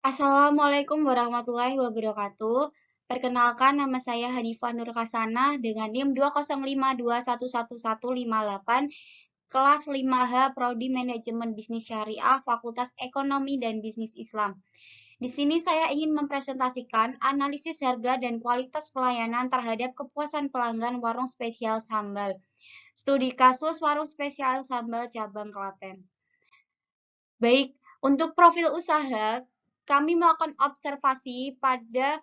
Assalamualaikum warahmatullahi wabarakatuh. Perkenalkan, nama saya Hanifah Nur Hasanah dengan NIM 205211158, kelas 5H Prodi Manajemen Bisnis Syariah, Fakultas Ekonomi dan Bisnis Islam. Di sini saya ingin mempresentasikan analisis harga dan kualitas pelayanan terhadap kepuasan pelanggan warung spesial sambal. Studi kasus warung spesial sambal cabang Klaten. Baik, untuk profil usaha, kami melakukan observasi pada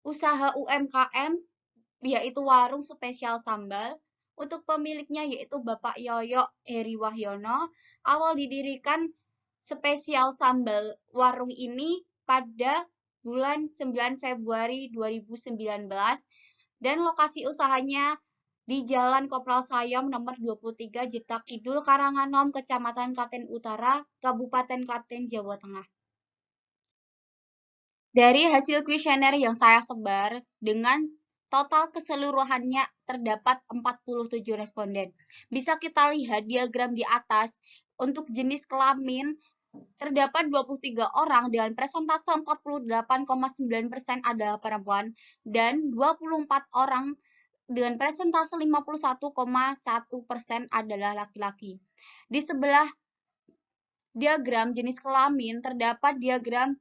usaha UMKM, yaitu warung spesial sambal. Untuk pemiliknya yaitu Bapak Yoyo Heri Wahyono, awal didirikan spesial sambal warung ini pada bulan 9 Februari 2019 dan lokasi usahanya di Jalan Kopral Sayom nomor 23 Jetak Kidul, Karanganom, Kecamatan Klaten Utara, Kabupaten Klaten, Jawa Tengah. Dari hasil kuesioner yang saya sebar, dengan total keseluruhannya terdapat 47 responden. Bisa kita lihat diagram di atas, untuk jenis kelamin terdapat 23 orang dengan persentase 48,9% adalah perempuan dan 24 orang dengan persentase 51,1% adalah laki-laki. Di sebelah diagram jenis kelamin terdapat diagram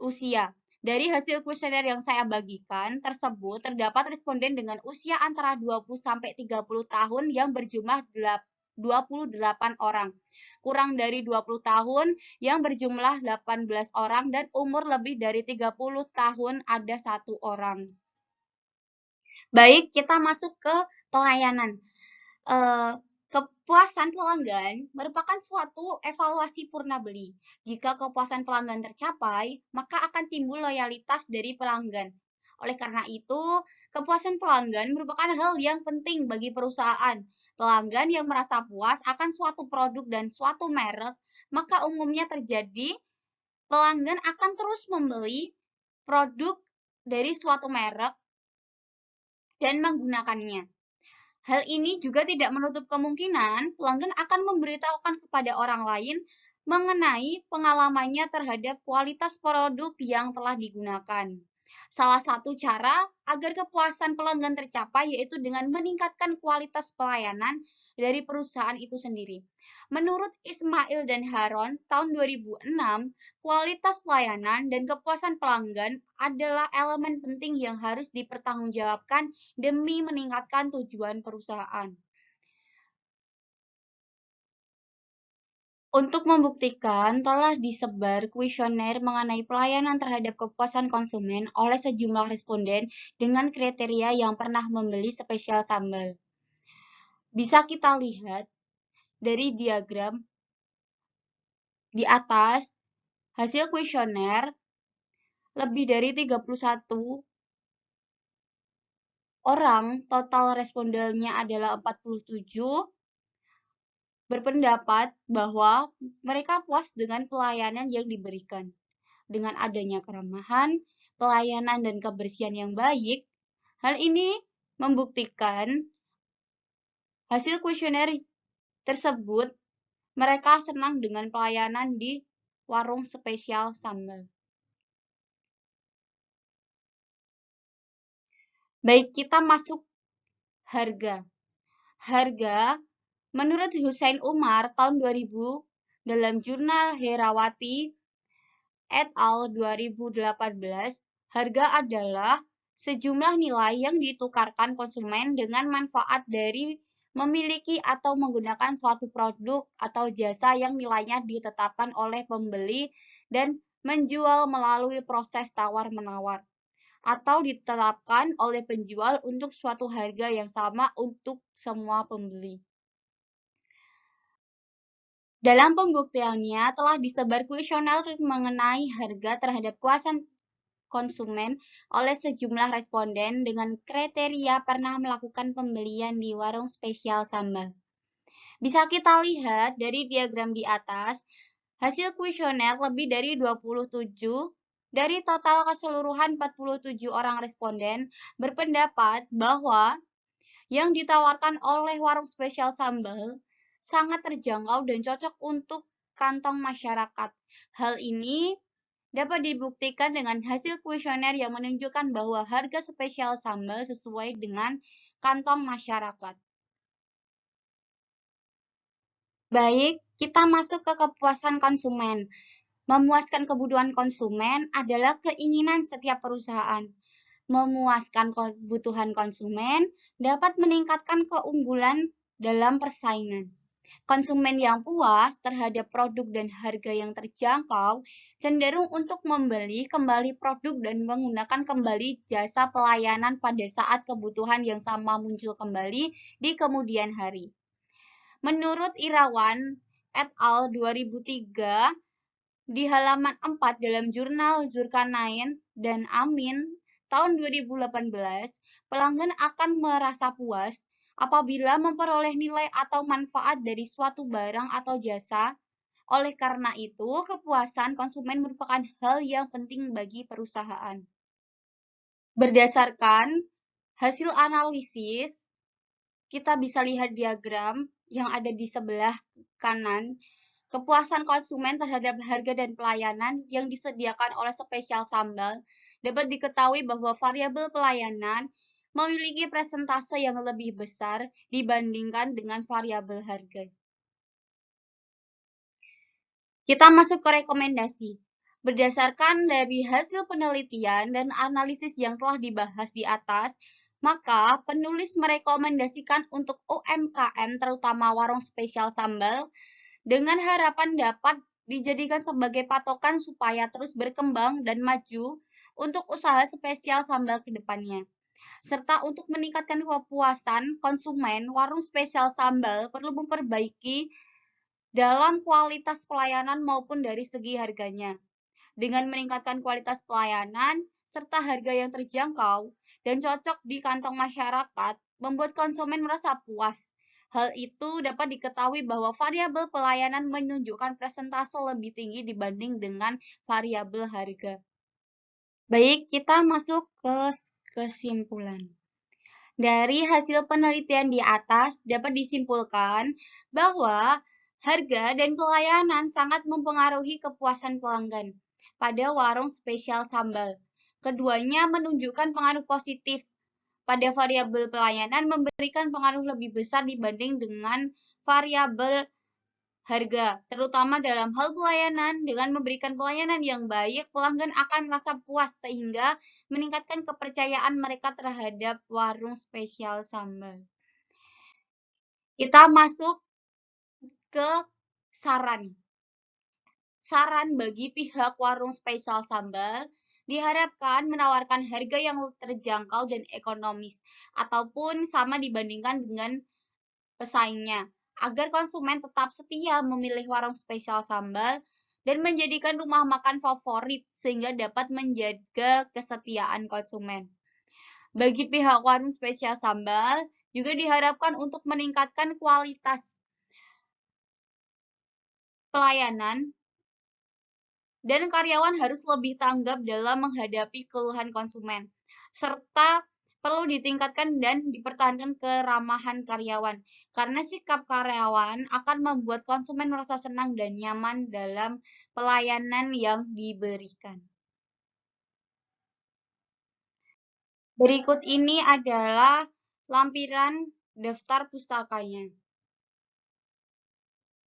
usia. Dari hasil kuesioner yang saya bagikan tersebut, terdapat responden dengan usia antara 20 sampai 30 tahun yang berjumlah 28 orang. Kurang dari 20 tahun yang berjumlah 18 orang dan umur lebih dari 30 tahun ada 1 orang. Baik, kita masuk ke pelayanan. Kepuasan pelanggan merupakan suatu evaluasi purna beli. Jika kepuasan pelanggan tercapai, maka akan timbul loyalitas dari pelanggan. Oleh karena itu, kepuasan pelanggan merupakan hal yang penting bagi perusahaan. Pelanggan yang merasa puas akan suatu produk dan suatu merek, maka umumnya terjadi pelanggan akan terus membeli produk dari suatu merek dan menggunakannya. Hal ini juga tidak menutup kemungkinan pelanggan akan memberitahukan kepada orang lain mengenai pengalamannya terhadap kualitas produk yang telah digunakan. Salah satu cara agar kepuasan pelanggan tercapai yaitu dengan meningkatkan kualitas pelayanan dari perusahaan itu sendiri. Menurut Ismail dan Haron, tahun 2006, kualitas pelayanan dan kepuasan pelanggan adalah elemen penting yang harus dipertanggungjawabkan demi meningkatkan tujuan perusahaan. Untuk membuktikan, telah disebar kuesioner mengenai pelayanan terhadap kepuasan konsumen oleh sejumlah responden dengan kriteria yang pernah membeli spesial sambal. Bisa kita lihat dari diagram di atas, hasil kuesioner lebih dari 31 orang, total respondennya adalah 47, berpendapat bahwa mereka puas dengan pelayanan yang diberikan. Dengan adanya keramahan, pelayanan, dan kebersihan yang baik, hal ini membuktikan hasil kuesioner tersebut mereka senang dengan pelayanan di warung spesial sambal. Baik, kita masuk harga. Harga menurut Hussein Umar tahun 2000 dalam jurnal Herawati et al. 2018, harga adalah sejumlah nilai yang ditukarkan konsumen dengan manfaat dari memiliki atau menggunakan suatu produk atau jasa yang nilainya ditetapkan oleh pembeli dan menjual melalui proses tawar-menawar atau ditetapkan oleh penjual untuk suatu harga yang sama untuk semua pembeli. Dalam pembuktiannya telah disebar kuesioner mengenai harga terhadap kepuasan konsumen oleh sejumlah responden dengan kriteria pernah melakukan pembelian di warung spesial sambal. Bisa kita lihat dari diagram di atas, hasil kuesioner lebih dari 27 dari total keseluruhan 47 orang responden berpendapat bahwa yang ditawarkan oleh warung spesial sambal sangat terjangkau dan cocok untuk kantong masyarakat. Hal ini dapat dibuktikan dengan hasil kuesioner yang menunjukkan bahwa harga spesial sambal sesuai dengan kantong masyarakat. Baik, kita masuk ke kepuasan konsumen. Memuaskan kebutuhan konsumen adalah keinginan setiap perusahaan. Memuaskan kebutuhan konsumen dapat meningkatkan keunggulan dalam persaingan. Konsumen yang puas terhadap produk dan harga yang terjangkau cenderung untuk membeli kembali produk dan menggunakan kembali jasa pelayanan pada saat kebutuhan yang sama muncul kembali di kemudian hari. Menurut Irawan et al. 2003, di halaman 4 dalam jurnal Zulkarnain dan Amin tahun 2018, pelanggan akan merasa puas apabila memperoleh nilai atau manfaat dari suatu barang atau jasa. Oleh karena itu, kepuasan konsumen merupakan hal yang penting bagi perusahaan. Berdasarkan hasil analisis, kita bisa lihat diagram yang ada di sebelah kanan. Kepuasan konsumen terhadap harga dan pelayanan yang disediakan oleh spesial sambal dapat diketahui bahwa variabel pelayanan memiliki persentase yang lebih besar dibandingkan dengan variabel harga. Kita masuk ke rekomendasi. Berdasarkan dari hasil penelitian dan analisis yang telah dibahas di atas, maka penulis merekomendasikan untuk UMKM, terutama warung spesial sambal, dengan harapan dapat dijadikan sebagai patokan supaya terus berkembang dan maju untuk usaha spesial sambal ke depannya. Serta untuk meningkatkan kepuasan konsumen, warung spesial sambal perlu memperbaiki dalam kualitas pelayanan maupun dari segi harganya. Dengan meningkatkan kualitas pelayanan serta harga yang terjangkau dan cocok di kantong masyarakat, membuat konsumen merasa puas. Hal itu dapat diketahui bahwa variabel pelayanan menunjukkan persentase lebih tinggi dibanding dengan variabel harga. Baik, kita masuk ke kesimpulan. Dari hasil penelitian di atas dapat disimpulkan bahwa harga dan pelayanan sangat mempengaruhi kepuasan pelanggan pada warung spesial sambal. Keduanya menunjukkan pengaruh positif pada variabel pelayanan memberikan pengaruh lebih besar dibanding dengan variabel harga, terutama dalam hal pelayanan. Dengan memberikan pelayanan yang baik, pelanggan akan merasa puas sehingga meningkatkan kepercayaan mereka terhadap warung spesial sambal. Kita masuk ke saran. Saran bagi pihak warung spesial sambal diharapkan menawarkan harga yang terjangkau dan ekonomis, ataupun sama dibandingkan dengan pesaingnya, agar konsumen tetap setia memilih warung spesial sambal dan menjadikan rumah makan favorit sehingga dapat menjaga kesetiaan konsumen. Bagi pihak warung spesial sambal juga diharapkan untuk meningkatkan kualitas pelayanan dan karyawan harus lebih tanggap dalam menghadapi keluhan konsumen, serta perlu ditingkatkan dan dipertahankan keramahan karyawan, karena sikap karyawan akan membuat konsumen merasa senang dan nyaman dalam pelayanan yang diberikan. Berikut ini adalah lampiran daftar pustakanya.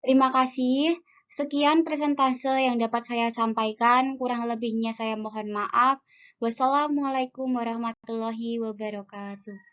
Terima kasih. Sekian presentase yang dapat saya sampaikan. Kurang lebihnya saya mohon maaf. Wassalamualaikum warahmatullahi wabarakatuh.